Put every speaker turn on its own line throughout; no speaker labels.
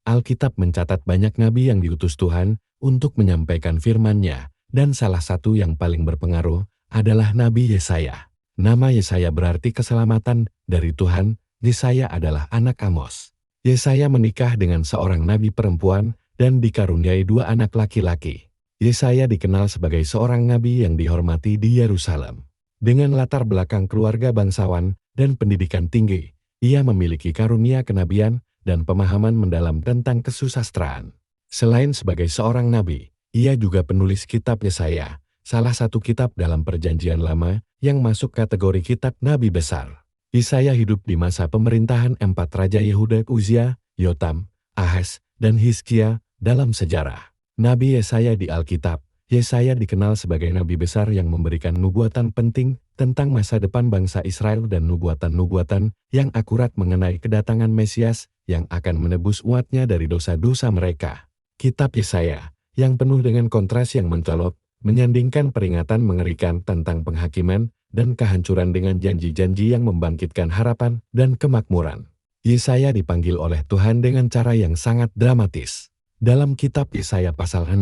Alkitab mencatat banyak nabi yang diutus Tuhan untuk menyampaikan firman-Nya, dan salah satu yang paling berpengaruh adalah Nabi Yesaya. Nama Yesaya berarti keselamatan dari Tuhan. Yesaya adalah anak Amos. Yesaya menikah dengan seorang nabi perempuan dan dikaruniai 2 anak laki-laki. Yesaya dikenal sebagai seorang nabi yang dihormati di Yerusalem. Dengan latar belakang keluarga bangsawan dan pendidikan tinggi, ia memiliki karunia kenabian dan pemahaman mendalam tentang kesusastraan. Selain sebagai seorang nabi, ia juga penulis kitab Yesaya, salah satu kitab dalam Perjanjian Lama yang masuk kategori kitab nabi besar. Yesaya hidup di masa pemerintahan 4 raja Yehuda, Uzia, Yotam, Ahaz, dan Hizkia dalam sejarah. Nabi Yesaya di Alkitab, Yesaya dikenal sebagai nabi besar yang memberikan nubuatan penting tentang masa depan bangsa Israel dan nubuatan-nubuatan yang akurat mengenai kedatangan Mesias yang akan menebus umatnya dari dosa-dosa mereka. Kitab Yesaya, yang penuh dengan kontras yang mencolok, menyandingkan peringatan mengerikan tentang penghakiman dan kehancuran dengan janji-janji yang membangkitkan harapan dan kemakmuran. Yesaya dipanggil oleh Tuhan dengan cara yang sangat dramatis. Dalam kitab Yesaya pasal 6,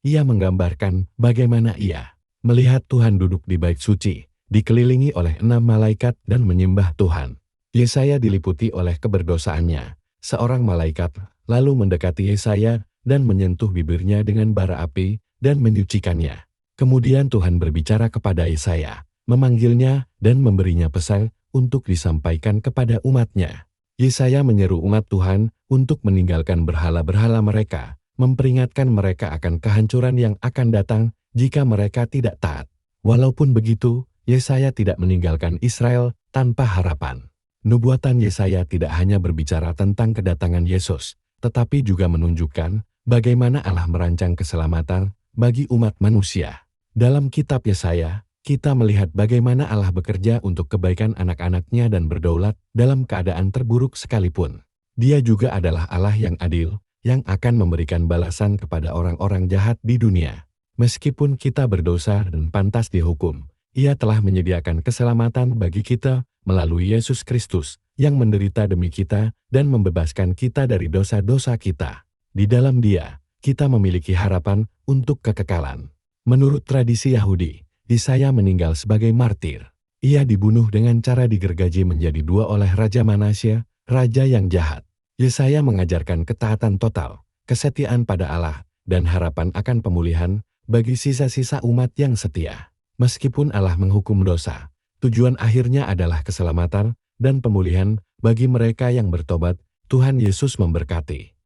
ia menggambarkan bagaimana ia melihat Tuhan duduk di bait suci, dikelilingi oleh 6 malaikat dan menyembah Tuhan. Yesaya diliputi oleh keberdosaannya. Seorang malaikat lalu mendekati Yesaya dan menyentuh bibirnya dengan bara api dan menyucikannya. Kemudian Tuhan berbicara kepada Yesaya, memanggilnya dan memberinya pesan untuk disampaikan kepada umatnya. Yesaya menyeru umat Tuhan untuk meninggalkan berhala-berhala mereka, memperingatkan mereka akan kehancuran yang akan datang jika mereka tidak taat. Walaupun begitu, Yesaya tidak meninggalkan Israel tanpa harapan. Nubuatan Yesaya tidak hanya berbicara tentang kedatangan Yesus, tetapi juga menunjukkan bagaimana Allah merancang keselamatan bagi umat manusia. Dalam kitab Yesaya, kita melihat bagaimana Allah bekerja untuk kebaikan anak-anaknya dan berdaulat dalam keadaan terburuk sekalipun. Dia juga adalah Allah yang adil, yang akan memberikan balasan kepada orang-orang jahat di dunia. Meskipun kita berdosa dan pantas dihukum, Ia telah menyediakan keselamatan bagi kita melalui Yesus Kristus yang menderita demi kita dan membebaskan kita dari dosa-dosa kita. Di dalam Dia, kita memiliki harapan untuk kekekalan. Menurut tradisi Yahudi, Yesaya meninggal sebagai martir. Ia dibunuh dengan cara digergaji menjadi 2 oleh Raja Manasya, raja yang jahat. Yesaya mengajarkan ketaatan total, kesetiaan pada Allah, dan harapan akan pemulihan bagi sisa-sisa umat yang setia. Meskipun Allah menghukum dosa, tujuan akhirnya adalah keselamatan dan pemulihan bagi mereka yang bertobat. Tuhan Yesus memberkati.